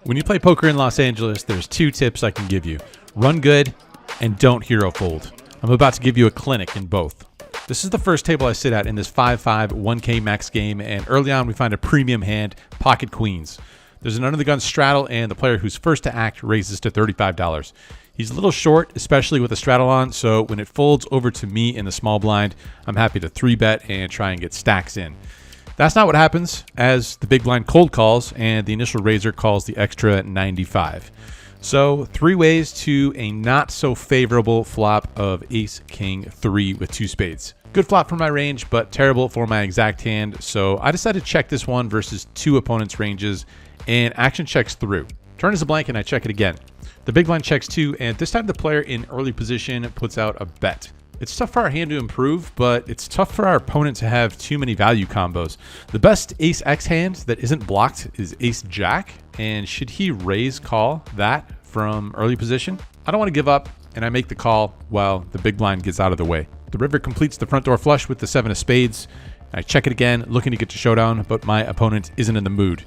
When you play poker in Los Angeles, there's 2 tips I can give you. Run good and don't hero fold. I'm about to give you a clinic in both. This is the first table I sit at in this 5-5 1K max game, and early on we find a premium hand, pocket queens. There's an under the gun straddle, and the player who's first to act raises to $35. He's a little short, especially with the straddle on, so when it folds over to me in the small blind, I'm happy to 3-bet and try and get stacks in. That's not what happens, as the big blind cold calls and the initial raiser calls the extra 95. So 3 ways to a not so favorable flop of ace king 3 with 2 spades. Good flop for my range, but terrible for my exact hand, so I decided to check this one versus 2 opponents' ranges, and action checks through. Turn is a blank and I check it again. The big blind checks 2, and this time the player in early position puts out a bet. It's tough for our hand to improve, but it's tough for our opponent to have too many value combos. The best ace-x hand that isn't blocked is ace-jack, and should he raise call that from early position? I don't want to give up, and I make the call while the big blind gets out of the way. The river completes the front door flush with the 7 of spades. I check it again, looking to get to showdown, but my opponent isn't in the mood.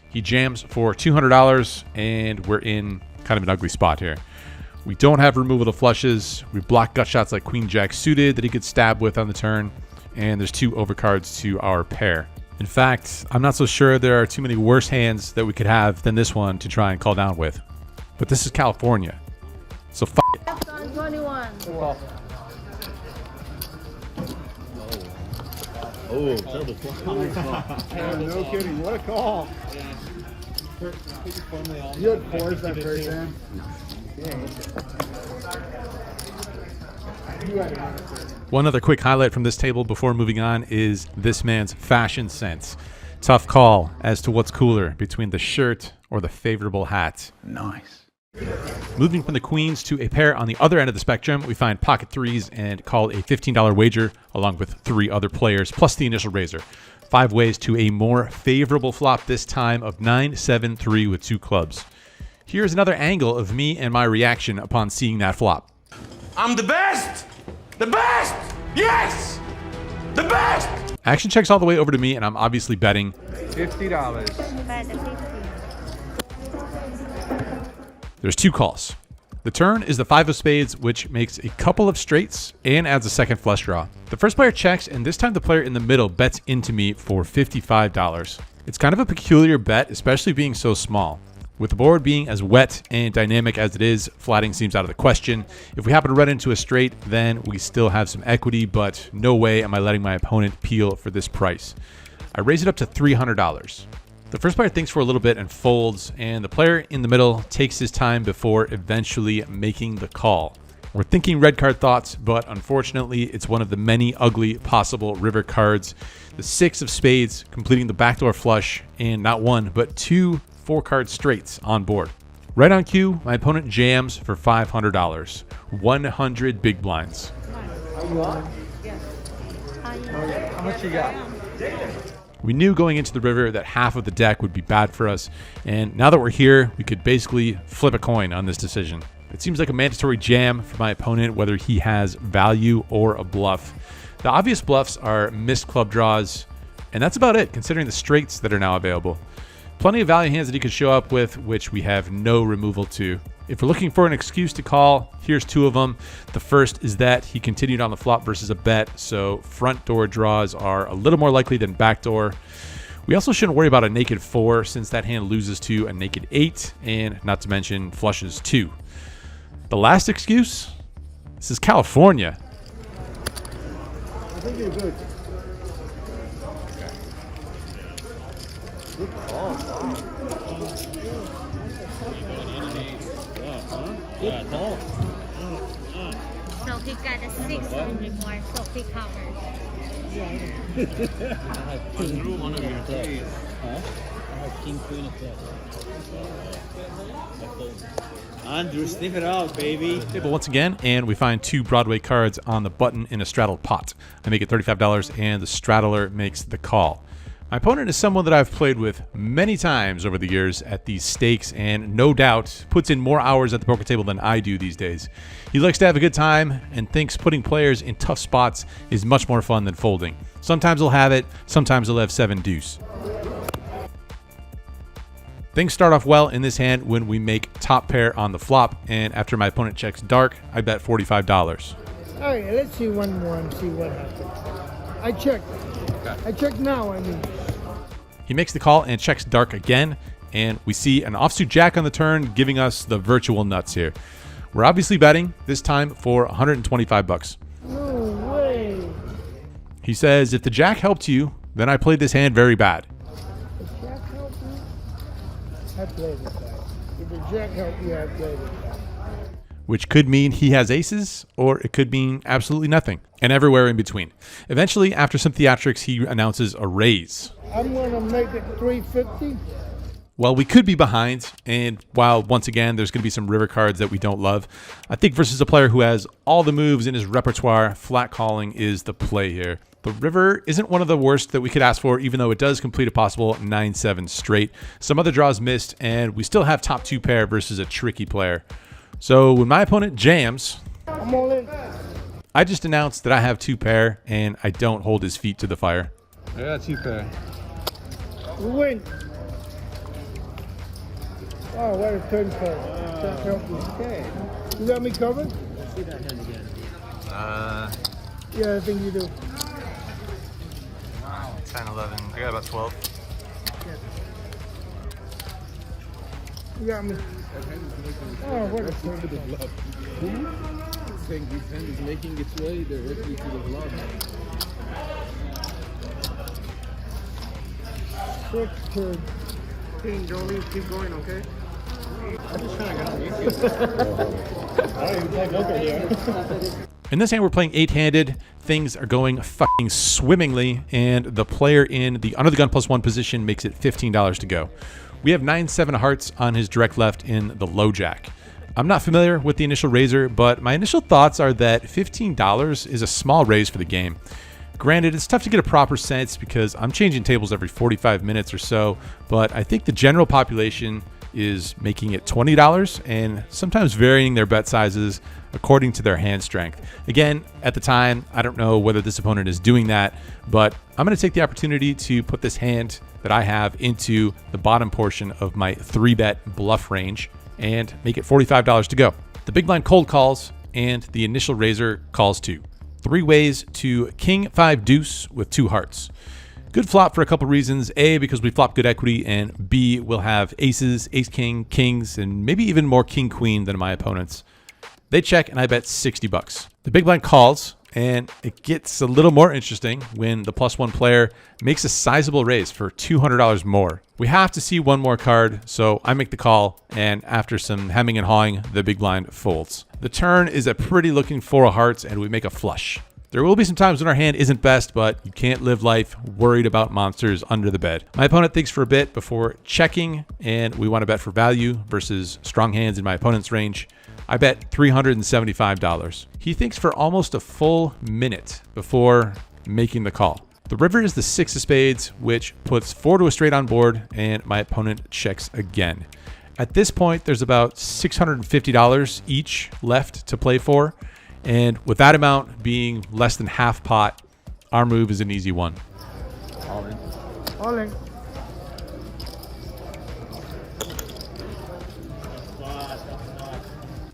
He jams for $200, and we're in kind of an ugly spot here. We don't have removal of flushes. We block gut shots like queen jack suited that he could stab with on the turn, and there's 2 overcards to our pair. In fact, I'm not so sure there are too many worse hands that we could have than this one to try and call down with. But this is California, so f it. 21. Oh, terrible call. No kidding, what a call. You had 4s that first hand. One other quick highlight from this table before moving on is this man's fashion sense. Tough call as to what's cooler between the shirt or the favorable hat. Nice. Moving from the queens to a pair on the other end of the spectrum, we find pocket 3s and call a $15 wager along with 3 other players plus the initial raiser. 5 ways to a more favorable flop this time of 9-7-3 with 2 clubs. Here's another angle of me and my reaction upon seeing that flop. I'm the best! The best! Yes! The best! Action checks all the way over to me, and I'm obviously betting $50. There's 2 calls. The turn is the 5 of spades, which makes a couple of straights and adds a second flush draw. The first player checks, and this time the player in the middle bets into me for $55. It's kind of a peculiar bet, especially being so small. With the board being as wet and dynamic as it is, flatting seems out of the question. If we happen to run into a straight, then we still have some equity, but no way am I letting my opponent peel for this price. I raise it up to $300. The first player thinks for a little bit and folds, and the player in the middle takes his time before eventually making the call. We're thinking red card thoughts, but unfortunately it's one of the many ugly possible river cards. The 6 of spades completing the backdoor flush, and not 1 but 2 4-card straights on board. Right on cue, my opponent jams for $500. 100 big blinds. How much you got? We knew going into the river that half of the deck would be bad for us, and now that we're here, we could basically flip a coin on this decision. It seems like a mandatory jam for my opponent, whether he has value or a bluff. The obvious bluffs are missed club draws, and that's about it considering the straights that are now available. Plenty of value hands that he could show up with, which we have no removal to. If we're looking for an excuse to call, here's 2 of them. The first is that he continued on the flop versus a bet, so front door draws are a little more likely than back door. We also shouldn't worry about a naked 4 since that hand loses to a naked 8, and not to mention flushes 2. The last excuse? This is California. I think you're good. Good call. Good call. So he got a 6 on the board, so he covered. Through one of your plays. Huh? I have king, queen of clubs. Andrew, sniff it out, baby. Table once again, and we find 2 Broadway cards on the button in a straddled pot. I make it $35, and the straddler makes the call. My opponent is someone that I've played with many times over the years at these stakes, and no doubt puts in more hours at the poker table than I do these days. He likes to have a good time and thinks putting players in tough spots is much more fun than folding. Sometimes he'll have it, sometimes he'll have 7 deuce. Things start off well in this hand when we make top pair on the flop, and after my opponent checks dark, I bet $45. All right, let's see one more and see what happens. I checked. I checked now, I mean. He makes the call and checks dark again, and we see an offsuit jack on the turn, giving us the virtual nuts here. We're obviously betting, this time for 125 bucks. No way. He says, if the jack helped you, then I played this hand very bad. The jack helped you? I played it back. If the jack helped you, I played it back. Which could mean he has aces, or it could mean absolutely nothing, and everywhere in between. Eventually, after some theatrics, he announces a raise. I'm going to make it 350. Well, we could be behind, and while once again there's going to be some river cards that we don't love, I think versus a player who has all the moves in his repertoire, flat calling is the play here. The river isn't one of the worst that we could ask for, even though it does complete a possible 9-7 straight. Some other draws missed, and we still have top two pair versus a tricky player. So when my opponent jams, I'm all in. I just announced that I have two pair, and I don't hold his feet to the fire. I got 2 pair. We win. Oh, what a turn call. Jack helped you. Okay. You got me covered? See that hand again. Yeah, I think you do. 10, 11. I got about 12. You got me. Oh, what a turn call. Saying this hand is making its way directly to the blood. Six turn. King, don't leave. Keep going, okay? I'm just trying to get on YouTube. I don't even play poker here. In this hand, we're playing 8-handed. Things are going fucking swimmingly, and the player in the under the gun +1 position makes it $15 to go. We have 9-7 hearts on his direct left in the low jack. I'm not familiar with the initial raiser, but my initial thoughts are that $15 is a small raise for the game. Granted, it's tough to get a proper sense because I'm changing tables every 45 minutes or so, but I think the general population is making it $20 and sometimes varying their bet sizes according to their hand strength. Again, at the time, I don't know whether this opponent is doing that, but I'm going to take the opportunity to put this hand that I have into the bottom portion of my 3-bet bluff range and make it $45 to go. The big blind cold calls and the initial raiser calls too. 3 ways to king 5 deuce with 2 hearts. Good flop for a couple reasons. A, because we flop good equity, and B, we'll have aces, ace king, kings, and maybe even more king queen than my opponents. They check and I bet 60 bucks. The big blind calls, and it gets a little more interesting when the +1 player makes a sizable raise for $200 more. We have to see one more card, so I make the call, and after some hemming and hawing, the big blind folds. The turn is a pretty looking 4 of hearts, and we make a flush. There will be some times when our hand isn't best, but you can't live life worried about monsters under the bed. My opponent thinks for a bit before checking, and we want to bet for value versus strong hands in my opponent's range. I bet $375. He thinks for almost a full minute before making the call. The river is the 6 of spades, which puts 4 to a straight on board, and my opponent checks again. At this point, there's about $650 each left to play for, and with that amount being less than half pot, our move is an easy one. All in. All in.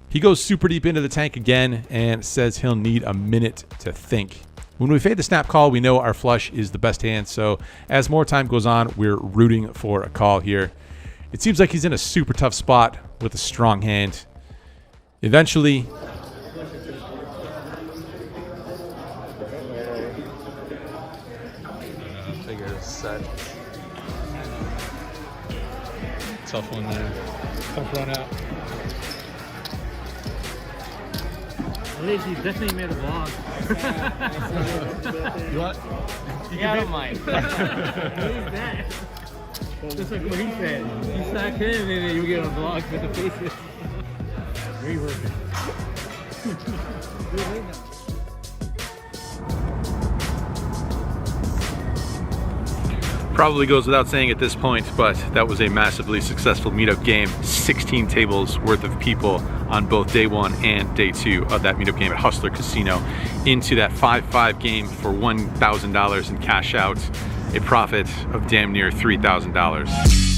He goes super deep into the tank again and says he'll need a minute to think. When we fade the snap call, we know our flush is the best hand, so as more time goes on, we're rooting for a call here. It seems like he's in a super tough spot with a strong hand. Eventually, Figure it's set. Tough one there. Tough run out. At least he definitely made a vlog. You want? Yeah, I don't mind. At least that. Just like what he said. You stack him and then you get a vlog with the faces. Reworking. probably goes without saying at this point, but that was a massively successful meetup game. 16 tables worth of people on both day one and day two of that meetup game at Hustler Casino into that 5-5 game for $1,000 in cash out, a profit of damn near $3,000.